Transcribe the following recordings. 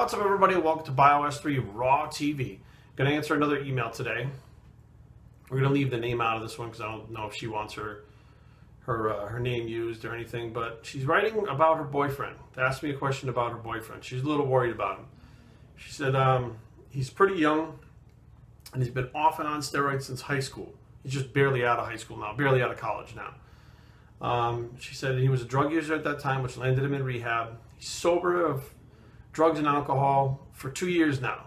What's up, everybody? Welcome to Bios3 Raw TV. Going to answer another email today. We're going to leave the name out of this one because I don't know if she wants her name used or anything. But she's writing about her boyfriend. They asked me a question about her boyfriend. She's a little worried about him. She said he's pretty young and he's been off and on steroids since high school. He's just barely out of high school now, barely out of college now. She said he was a drug user at that time, which landed him in rehab. He's sober of drugs and alcohol for 2 years now,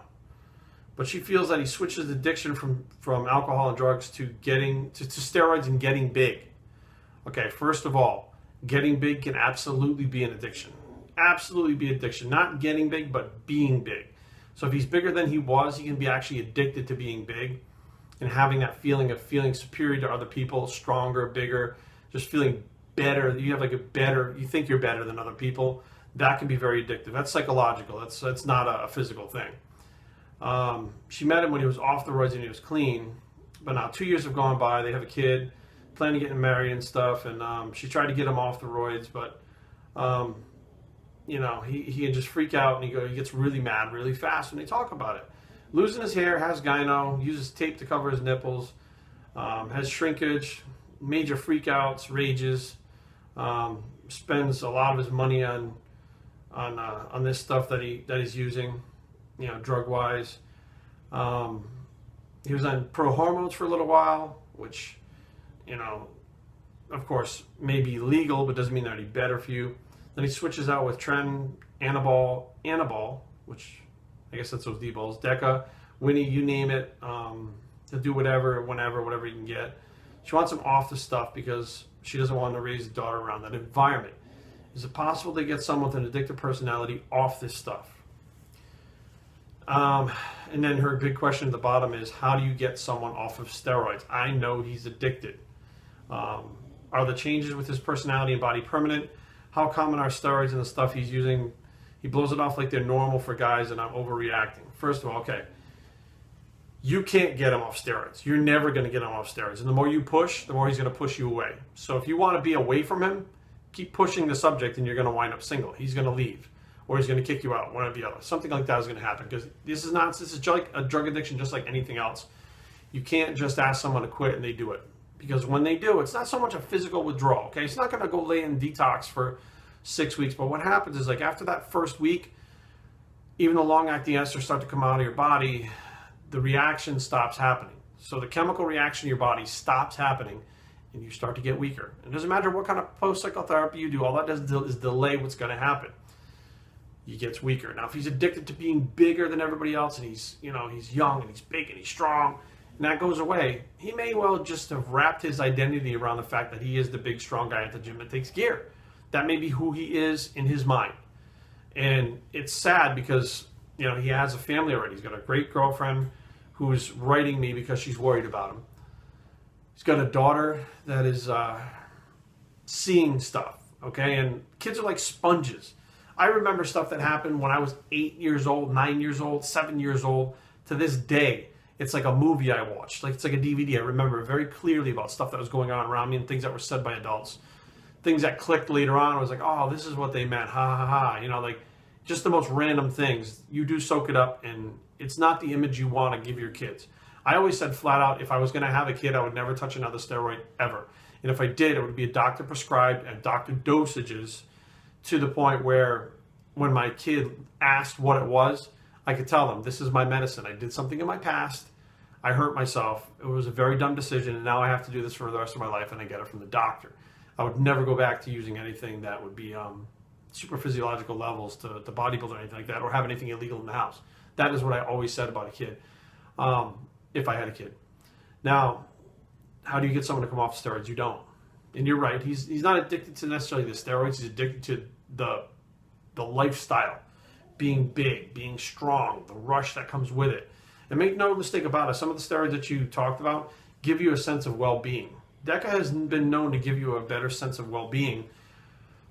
but she feels that he switches addiction from alcohol and drugs to steroids and getting big. Okay, first of all, getting big can absolutely be an addiction. Absolutely be addiction. Not getting big, but being big. So if he's bigger than he was, he can be actually addicted to being big and having that feeling of feeling superior to other people, stronger, bigger, just feeling better. You have like you think you're better than other people. That can be very addictive. That's psychological. That's not a physical thing. She met him when he was off the roids and he was clean, but now 2 years have gone by. They have a kid, planning to get married and stuff, and she tried to get him off the roids, but he can just freak out and he gets really mad really fast when they talk about it. Losing his hair, has gyno, uses tape to cover his nipples, has shrinkage, major freakouts, rages, spends a lot of his money on this stuff that he's using, drug wise. He was on pro hormones for a little while, which, of course, may be legal, but doesn't mean they're any better for you. Then he switches out with anabol, which I guess that's those D-balls, Deca, Winnie, you name it. He'll do whatever, whenever, whatever he can get. She wants him off the stuff because she doesn't want to raise a daughter around that environment. Is it possible to get someone with an addictive personality off this stuff? And then her big question at the bottom is, how do you get someone off of steroids? I know he's addicted. Are the changes with his personality and body permanent? How common are steroids and the stuff he's using? He blows it off like they're normal for guys and I'm overreacting. First of all, okay, you can't get him off steroids. You're never going to get him off steroids. And the more you push, the more he's going to push you away. So if you want to be away from him, keep pushing the subject and you're going to wind up single. He's going to leave or he's going to kick you out, one or the other. Something like that is going to happen because this is like a drug addiction just like anything else. You can't just ask someone to quit and they do it. Because when they do, it's not so much a physical withdrawal, okay? It's not going to go lay in detox for 6 weeks, but what happens is like after that first week, even the long-acting esters start to come out of your body, the reaction stops happening. So the chemical reaction in your body stops happening and you start to get weaker. It doesn't matter what kind of post-psychotherapy you do, all that does is delay what's going to happen. He gets weaker. Now, if he's addicted to being bigger than everybody else and he's young and he's big and he's strong, and that goes away, he may well just have wrapped his identity around the fact that he is the big, strong guy at the gym that takes gear. That may be who he is in his mind. And it's sad because, he has a family already. He's got a great girlfriend who's writing me because she's worried about him. He's got a daughter that is seeing stuff, okay? And kids are like sponges. I remember stuff that happened when I was 8 years old, 9 years old, 7 years old. To this day, it's like a movie I watched. It's like a DVD. I remember very clearly about stuff that was going on around me and things that were said by adults. Things that clicked later on. I was like, oh, this is what they meant. Ha, ha, ha. Like just the most random things. You do soak it up, and it's not the image you want to give your kids. I always said flat out, if I was going to have a kid, I would never touch another steroid ever. And if I did, it would be a doctor prescribed at doctor dosages to the point where when my kid asked what it was, I could tell them, this is my medicine. I did something in my past. I hurt myself. It was a very dumb decision, and now I have to do this for the rest of my life, and I get it from the doctor. I would never go back to using anything that would be super physiological levels to bodybuild or anything like that, or have anything illegal in the house. That is what I always said about a kid, if I had a kid. Now, how do you get someone to come off steroids? You don't. And you're right. He's not addicted to necessarily the steroids. He's addicted to the lifestyle, being big, being strong, the rush that comes with it. And make no mistake about it, some of the steroids that you talked about give you a sense of well-being. Deca has been known to give you a better sense of well-being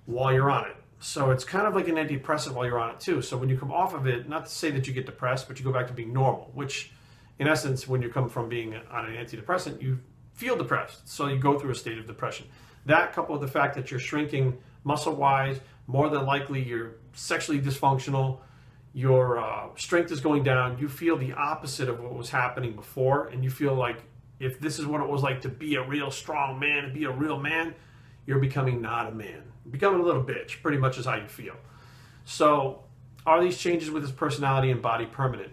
while you're on it. So it's kind of like an antidepressant while you're on it too. So when you come off of it, not to say that you get depressed, but you go back to being normal, which in essence, when you come from being on an antidepressant, you feel depressed. So you go through a state of depression. That coupled with the fact that you're shrinking muscle-wise, more than likely you're sexually dysfunctional, your strength is going down. You feel the opposite of what was happening before, and you feel like if this is what it was like to be a real strong man, to be a real man, you're becoming not a man. You're becoming a little bitch, pretty much is how you feel. So are these changes with his personality and body permanent?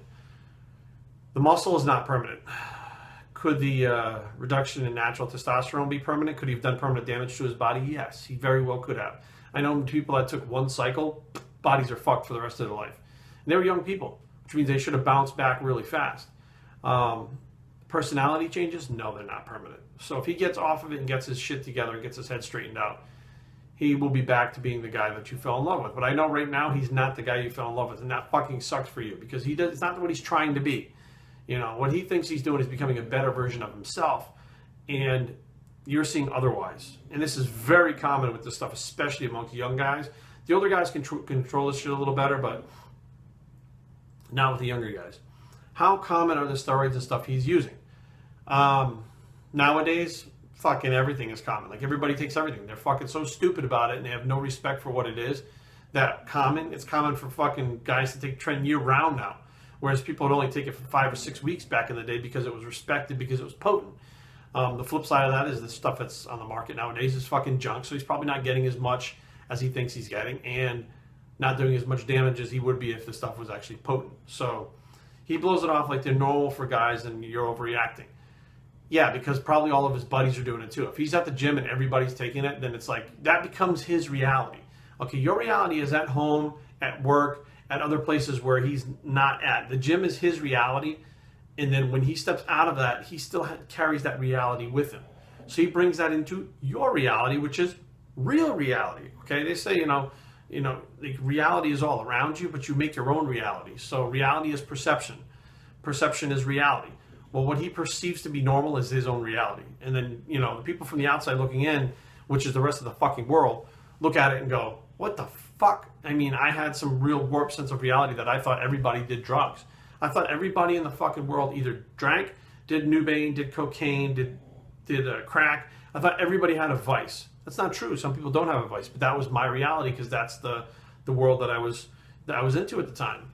The muscle is not permanent. Could the reduction in natural testosterone be permanent? Could he have done permanent damage to his body? Yes, he very well could have. I know people that took one cycle, bodies are fucked for the rest of their life. And they were young people, which means they should have bounced back really fast. Personality changes? No, they're not permanent. So if he gets off of it and gets his shit together and gets his head straightened out, he will be back to being the guy that you fell in love with. But I know right now he's not the guy you fell in love with, and that fucking sucks for you because it's not what he's trying to be. You know, what he thinks he's doing is becoming a better version of himself, and you're seeing otherwise. And this is very common with this stuff, especially amongst young guys. The older guys can control this shit a little better, but not with the younger guys. How common are the steroids and stuff he's using? Nowadays, fucking everything is common. Like, everybody takes everything. They're fucking so stupid about it, and they have no respect for what it is. It's common for fucking guys to take Tren year-round now. Whereas people would only take it for 5 or 6 weeks back in the day because it was respected, because it was potent. The flip side of that is the stuff that's on the market nowadays is fucking junk, so he's probably not getting as much as he thinks he's getting and not doing as much damage as he would be if the stuff was actually potent. So he blows it off like they're normal for guys and you're overreacting. Yeah, because probably all of his buddies are doing it too. If he's at the gym and everybody's taking it, then it's like that becomes his reality. Okay, your reality is at home, at work, at other places where he's not at. The gym is his reality, and then when he steps out of that, he still carries that reality with him. So he brings that into your reality, which is real reality. Okay, they say, like reality is all around you, but you make your own reality. So reality is perception. Perception is reality. Well, what he perceives to be normal is his own reality. And then, the people from the outside looking in, which is the rest of the fucking world, look at it and go, what the fuck? I mean, I had some real warped sense of reality that I thought everybody did drugs. I thought everybody in the fucking world either drank, did Nubain, did cocaine, did crack. I thought everybody had a vice. That's not true. Some people don't have a vice, but that was my reality because that's the world that I was into at the time.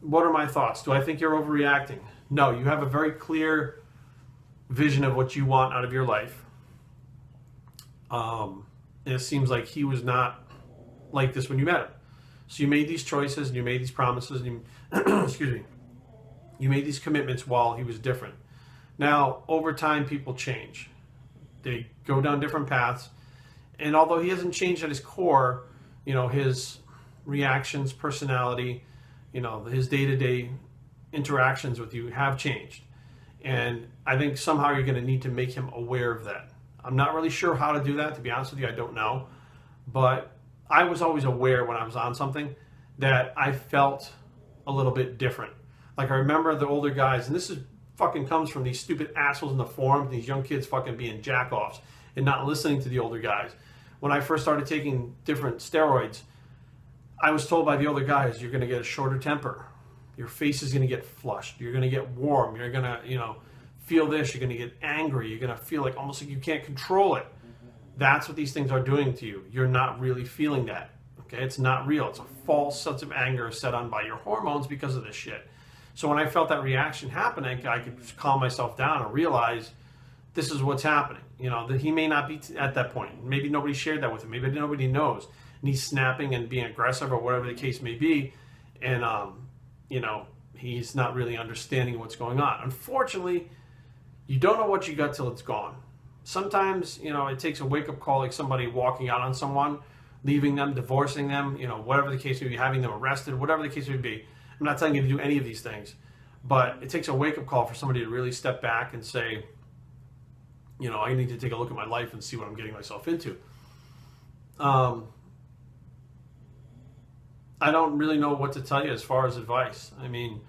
What are my thoughts? Do I think you're overreacting? No, you have a very clear vision of what you want out of your life. And it seems like he was not like this when you met him. So you made these choices and you made these promises and you, excuse me, you made these commitments while he was different. Now, over time, people change. They go down different paths. And although he hasn't changed at his core, his reactions, personality, his day-to-day interactions with you have changed. And I think somehow you're going to need to make him aware of that. I'm not really sure how to do that, to be honest with you. I don't know. But I was always aware when I was on something that I felt a little bit different. Like, I remember the older guys, and this is fucking comes from these stupid assholes in the forums, these young kids fucking being jack-offs and not listening to the older guys. When I first started taking different steroids, I was told by the older guys, you're going to get a shorter temper. Your face is going to get flushed. You're going to get warm. You're going to, feel this. You're going to get angry. You're going to feel like almost like you can't control it. That's what these things are doing to you. You're not really feeling that. Okay, it's not real. It's a false sense of anger set on by your hormones because of this shit. So when I felt that reaction happening, I could calm myself down and realize this is what's happening. That he may not be at that point. Maybe nobody shared that with him. Maybe nobody knows. And he's snapping and being aggressive or whatever the case may be. And, he's not really understanding what's going on. Unfortunately, you don't know what you got till it's gone. Sometimes, it takes a wake-up call, like somebody walking out on someone, leaving them, divorcing them, whatever the case may be, having them arrested, whatever the case may be. I'm not telling you to do any of these things, but it takes a wake-up call for somebody to really step back and say, I need to take a look at my life and see what I'm getting myself into. I don't really know what to tell you as far as advice. I mean,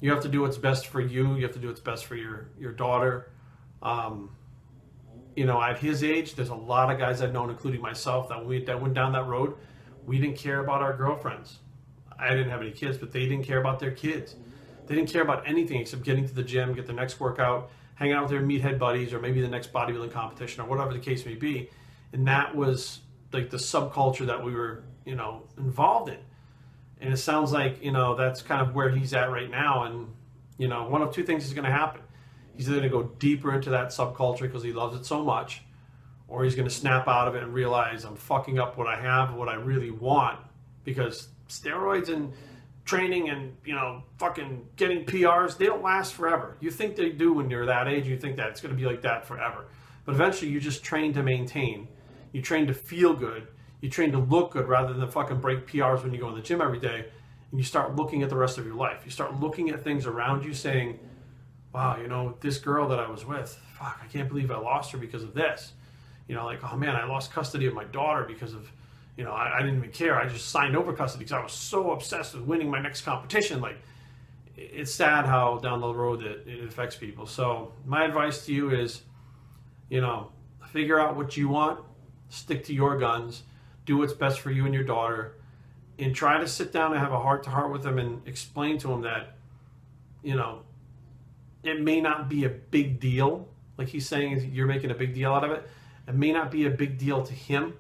you have to do what's best for you. You have to do what's best for your daughter. At his age, there's a lot of guys I've known, including myself, that went down that road. We didn't care about our girlfriends. I didn't have any kids, but they didn't care about their kids. They didn't care about anything except getting to the gym, get their next workout, hanging out with their meathead buddies, or maybe the next bodybuilding competition, or whatever the case may be. And that was like the subculture that we were, involved in. And it sounds like, you know, that's kind of where he's at right now. And, you know, one of two things is going to happen. He's either going to go deeper into that subculture because he loves it so much, or he's going to snap out of it and realize I'm fucking up what I have, what I really want, because steroids and training and, you know, fucking getting PRs, they don't last forever. You think they do when you're that age, you think that it's going to be like that forever. But eventually you just train to maintain. You train to feel good. You train to look good rather than fucking break PRs when you go in the gym every day. And you start looking at the rest of your life. You start looking at things around you saying, wow, you know, this girl that I was with, fuck, I can't believe I lost her because of this. You know, like, oh man, I lost custody of my daughter because of, you know, I didn't even care. I just signed over custody because I was so obsessed with winning my next competition. Like, it's sad how down the road it affects people. So my advice to you is, you know, figure out what you want, stick to your guns, do what's best for you and your daughter, and try to sit down and have a heart-to-heart with them and explain to them that, you know, it may not be a big deal. Like he's saying, you're making a big deal out of it. It may not be a big deal to him,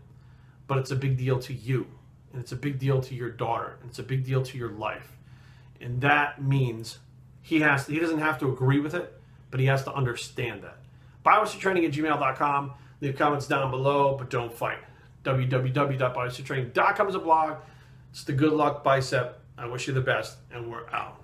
but it's a big deal to you. And it's a big deal to your daughter. And it's a big deal to your life. And that means he doesn't have to agree with it, but he has to understand that. bios3training@gmail.com. Leave comments down below, but don't fight. www.bios3training.com is a blog. It's the Good Luck Bicep. I wish you the best, and we're out.